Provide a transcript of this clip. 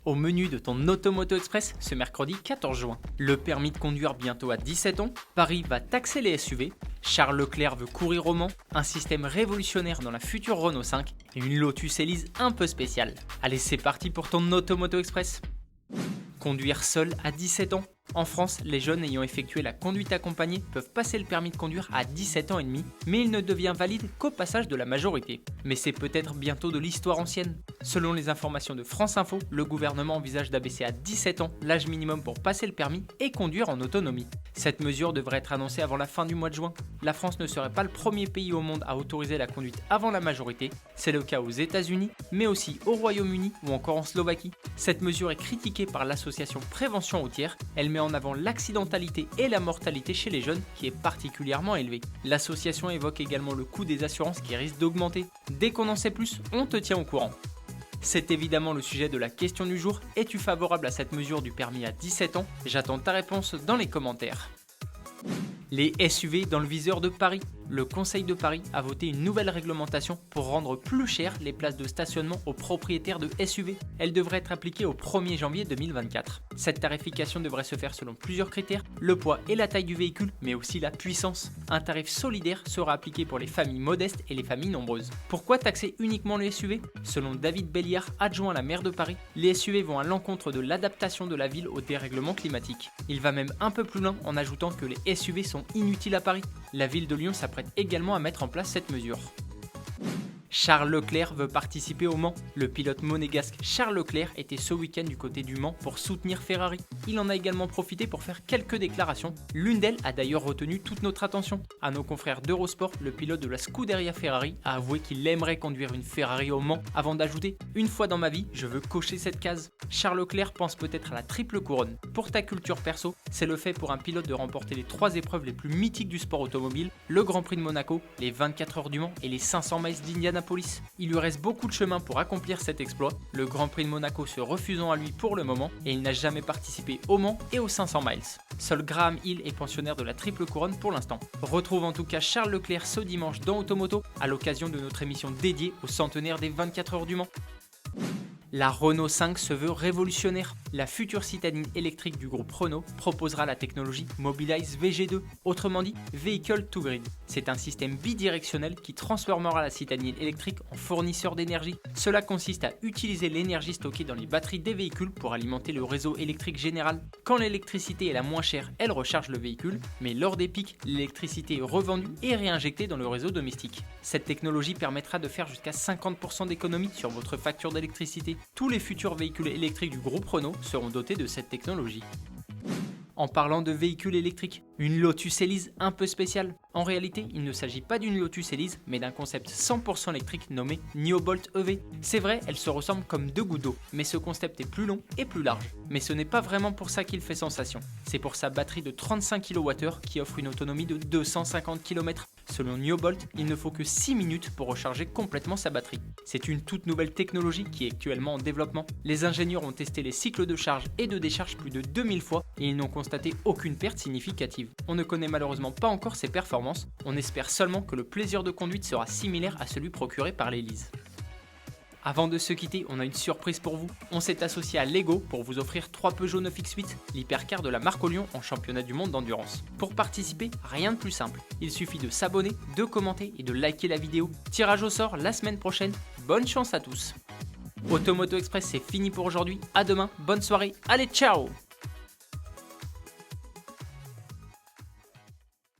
Au menu de ton Automoto Express ce mercredi 14 juin. Le permis de conduire bientôt à 17 ans, Paris va taxer les SUV, Charles Leclerc veut courir au Mans, un système révolutionnaire dans la future Renault 5 et une Lotus Elise un peu spéciale. Allez, c'est parti pour ton Automoto Express. Conduire seul à 17 ans. En France, les jeunes ayant effectué la conduite accompagnée peuvent passer le permis de conduire à 17 ans et demi, mais il ne devient valide qu'au passage de la majorité. Mais c'est peut-être bientôt de l'histoire ancienne. Selon les informations de France Info, le gouvernement envisage d'abaisser à 17 ans l'âge minimum pour passer le permis et conduire en autonomie. Cette mesure devrait être annoncée avant la fin du mois de juin. La France ne serait pas le premier pays au monde à autoriser la conduite avant la majorité. C'est le cas aux États-Unis, mais aussi au Royaume-Uni ou encore en Slovaquie. Cette mesure est critiquée par l'association Prévention routière. Elle met en avant l'accidentalité et la mortalité chez les jeunes qui est particulièrement élevée. L'association évoque également le coût des assurances qui risque d'augmenter. Dès qu'on en sait plus, on te tient au courant. C'est évidemment le sujet de la question du jour. Es-tu favorable à cette mesure du permis à 17 ans? J'attends ta réponse dans les commentaires. Les SUV dans le viseur de Paris. Le Conseil de Paris a voté une nouvelle réglementation pour rendre plus cher les places de stationnement aux propriétaires de SUV. Elle devrait être appliquée au 1er janvier 2024. Cette tarification devrait se faire selon plusieurs critères, le poids et la taille du véhicule, mais aussi la puissance. Un tarif solidaire sera appliqué pour les familles modestes et les familles nombreuses. Pourquoi taxer uniquement les SUV? Selon David Belliard, adjoint à la maire de Paris, les SUV vont à l'encontre de l'adaptation de la ville au dérèglement climatique. Il va même un peu plus loin en ajoutant que les SUV sont inutiles à Paris. La ville de Lyon s'apprête également à mettre en place cette mesure. Charles Leclerc veut participer au Mans. Le pilote monégasque Charles Leclerc était ce week-end du côté du Mans pour soutenir Ferrari. Il en a également profité pour faire quelques déclarations. L'une d'elles a d'ailleurs retenu toute notre attention. À nos confrères d'Eurosport, le pilote de la Scuderia Ferrari a avoué qu'il aimerait conduire une Ferrari au Mans avant d'ajouter « Une fois dans ma vie, je veux cocher cette case ». Charles Leclerc pense peut-être à la triple couronne. Pour ta culture perso, c'est le fait pour un pilote de remporter les 3 épreuves les plus mythiques du sport automobile, le Grand Prix de Monaco, les 24 heures du Mans et les 500 miles d'Indianapolis. Il lui reste beaucoup de chemin pour accomplir cet exploit, le Grand Prix de Monaco se refusant à lui pour le moment et il n'a jamais participé au Mans et aux 500 miles. Seul Graham Hill est pensionnaire de la triple couronne pour l'instant. Retrouve en tout cas Charles Leclerc ce dimanche dans Automoto à l'occasion de notre émission dédiée au centenaire des 24 heures du Mans. La Renault 5 se veut révolutionnaire. La future citadine électrique du groupe Renault proposera la technologie Mobilize VG2, autrement dit Vehicle to Grid. C'est un système bidirectionnel qui transformera la citadine électrique en fournisseur d'énergie. Cela consiste à utiliser l'énergie stockée dans les batteries des véhicules pour alimenter le réseau électrique général. Quand l'électricité est la moins chère, elle recharge le véhicule, mais lors des pics, l'électricité est revendue et réinjectée dans le réseau domestique. Cette technologie permettra de faire jusqu'à 50% d'économie sur votre facture d'électricité. Tous les futurs véhicules électriques du groupe Renault seront dotés de cette technologie. En parlant de véhicules électriques, une Lotus Elise un peu spéciale. En réalité, il ne s'agit pas d'une Lotus Elise, mais d'un concept 100% électrique nommé NeoBolt EV. C'est vrai, elles se ressemblent comme deux gouttes d'eau, mais ce concept est plus long et plus large. Mais ce n'est pas vraiment pour ça qu'il fait sensation. C'est pour sa batterie de 35 kWh qui offre une autonomie de 250 km. Selon NeoBolt, il ne faut que 6 minutes pour recharger complètement sa batterie. C'est une toute nouvelle technologie qui est actuellement en développement. Les ingénieurs ont testé les cycles de charge et de décharge plus de 2000 fois et ils n'ont constaté aucune perte significative. On ne connaît malheureusement pas encore ses performances, on espère seulement que le plaisir de conduite sera similaire à celui procuré par l'Elise. Avant de se quitter, on a une surprise pour vous. On s'est associé à Lego pour vous offrir 3 Peugeot 9X8, l'hypercar de la marque Lyon en championnat du monde d'endurance. Pour participer, rien de plus simple. Il suffit de s'abonner, de commenter et de liker la vidéo. Tirage au sort la semaine prochaine. Bonne chance à tous. Automoto Express, c'est fini pour aujourd'hui. À demain, bonne soirée. Allez, ciao!